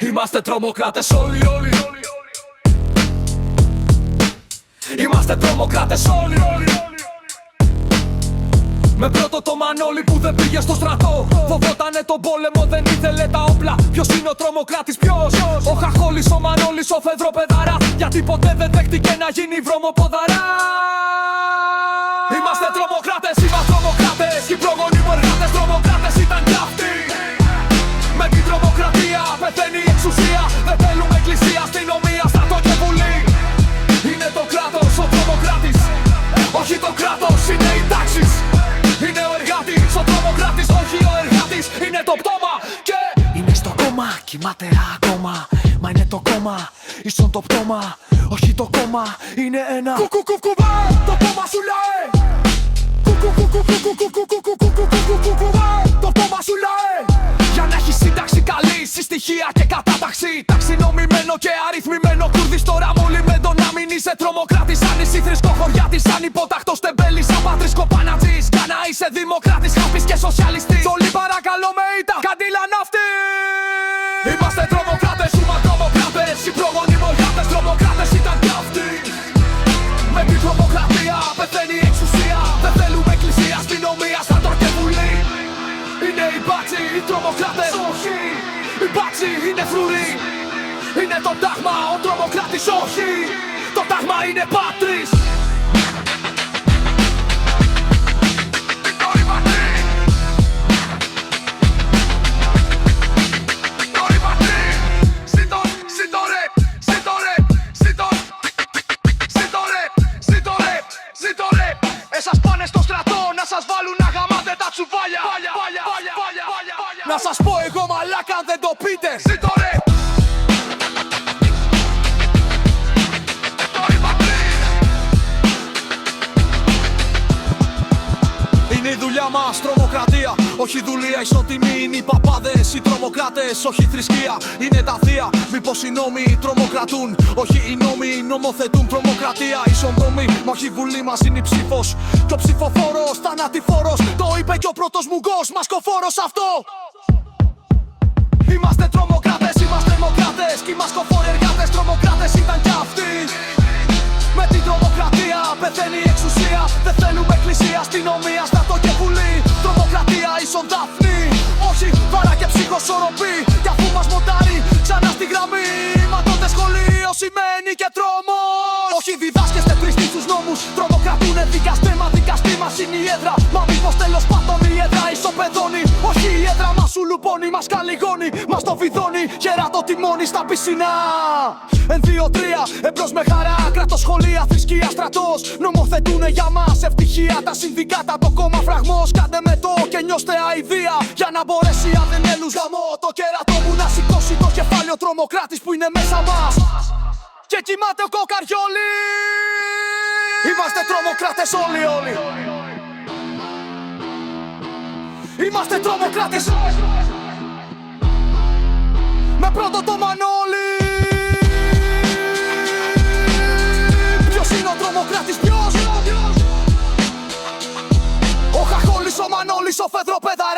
Είμαστε τρομοκράτες όλοι. Είμαστε τρομοκράτες όλοι. Με πρώτο το Μανώλη που δεν πήγε στο στρατό. Φοβότανε τον πόλεμο, δεν ήθελε τα όπλα. Ποιος είναι ο τρομοκράτης, ποιος? Ο Χαχόλης, ο Μανώλης, ο Φεδροπεδάρα. Γιατί ποτέ δεν δέχτηκε να γίνει βρωμοποδαρά. Είμαστε τρομοκράτες, είμαστε τρομοκράτες. Οι προγονείς μου εργάτες τρομοκράτες ήταν κι αυτοί. Με την τρομοκρατία πεθαίνει η εξουσία. Δεν θέλουμε εκκλησία, αστυνομία, στρατό και βουλή. Είναι το κράτος ο τρομοκράτης, όχι το κράτος, είναι οι τάξεις. Είναι ο εργάτης, ο τρομοκράτης, όχι ο εργάτης. Είναι το πτώμα και είναι στο κόμμα, κοιμάται ακόμα. Μα είναι το κόμμα, ίσον το πτώμα, όχι το κόμμα. Είναι ένα κουκουκουκουβά, το πτώμα σου λέει. Το πτώμα σου λέει. Για να έχει σύνταξη καλή, συστοιχεία και κατάταξη. Ταξινομημένο και αριθμημένο κουρδις τώρα μολυμμένο. Να μην είσαι τρομοκράτης, αν είσαι θρησκοχωριάτης. Αν υποταχτός τεμπέλης, απάτρις κοπανατζής. Για να είσαι δημοκράτης, χάπης και σοσιαλιστής. Όλοι παρακαλώ με ήττα, καντήλα ναύτη. Είμαστε τρομοκράτες, είμαστε τρομοκράτες. Οι προγονείς μου εργάτες τρομοκράτες ήταν κι αυτοί. Με την τρομοκρατία πεθαίνει η εξουσία. Δεν θέλουμε εκκλησία, αστυνομία, στρατό και βουλή. Είναι οι μπάτσοι, οι τρομοκράτες, όχι. Οι μπάτσοι είναι φρουροί. Είναι το τάγμα, ο τρομοκράτης, όχι. Το τάγμα είναι πάτρις. Εσάς πάνε στο στρατό να σας βάλουν να γαμάτε τα τσουβάλια. Να σας πω εγώ μαλάκα αν δεν το πείτε. Ζήτω ρε. Είναι η δουλειά μας τρομοκρατία, όχι δουλεία, ισοτιμή. Είναι οι παπάδες, οι τρομοκράτες, όχι θρησκεία. Είναι τα θεία, μήπως οι νόμοι τρομοκρατούν. Όχι οι νόμοι νομοθετούν τρομοκρατία. Ισοδομή, μα όχι η βουλή μας είναι η ψήφος. Και ο ψηφοφόρος, θανατηφόρος. Το είπε και ο πρώτος μουγκός, μασκοφόρος αυτό. Είμαστε τρομοκράτες, είμαστε δημοκράτες. Κι οι μασκοφόροι εργάτες τρομοκράτες ήταν κι αυτοί. Με την τρομοκρατία πεθαίνει η εξουσία. Δεν θέλουμε εκκλησία, αστυνομία, στρατό και βουλή. Τρομοκρατία ίσον Δάφνη, όχι βάρα και ψυχοσορροπή. Κι αφού μας μοντάρει ξανά στη γραμμή, μα τότε σχολείο σημαίνει και τρόμος. Όχι διδάσκεστε τρεις τους νόμους, τρομοκρατούνε δικαστέ, μα δικαστή μας είναι η έδρα. Μα μήπως τέλος πάντων η έδρα ισοπεδώνει. Όχι η έδρα μας σου λουπώνει, μας καλυγώνει, μας το βιδώνει. Γερά το τιμόνι στα πισινά. Εν 2-3, εμπρός με χαρά, κράτος, σχολεία, θρησκεία, στρατός. Νομοθετούνε για μας ευτυχία. Τα συνδικάτα, το κόμμα φραγμός. Κάντε με το και νιώστε αηδία. Για να μπορέσει αδενέλους γαμό το κέρατό μου να σηκώσει το κεφάλι ο τρομοκράτης που είναι μέσα μας. Και κοιμάται ο κοκαριόλι. Είμαστε τρομοκράτες όλοι. Είμαστε τρομοκράτες. Με πρώτο το Μανώλη. Ποιος είναι ο τρομοκράτης, ποιος? Ο Χαχόλης, ο Μανώλης, ο Φεδροπέδα.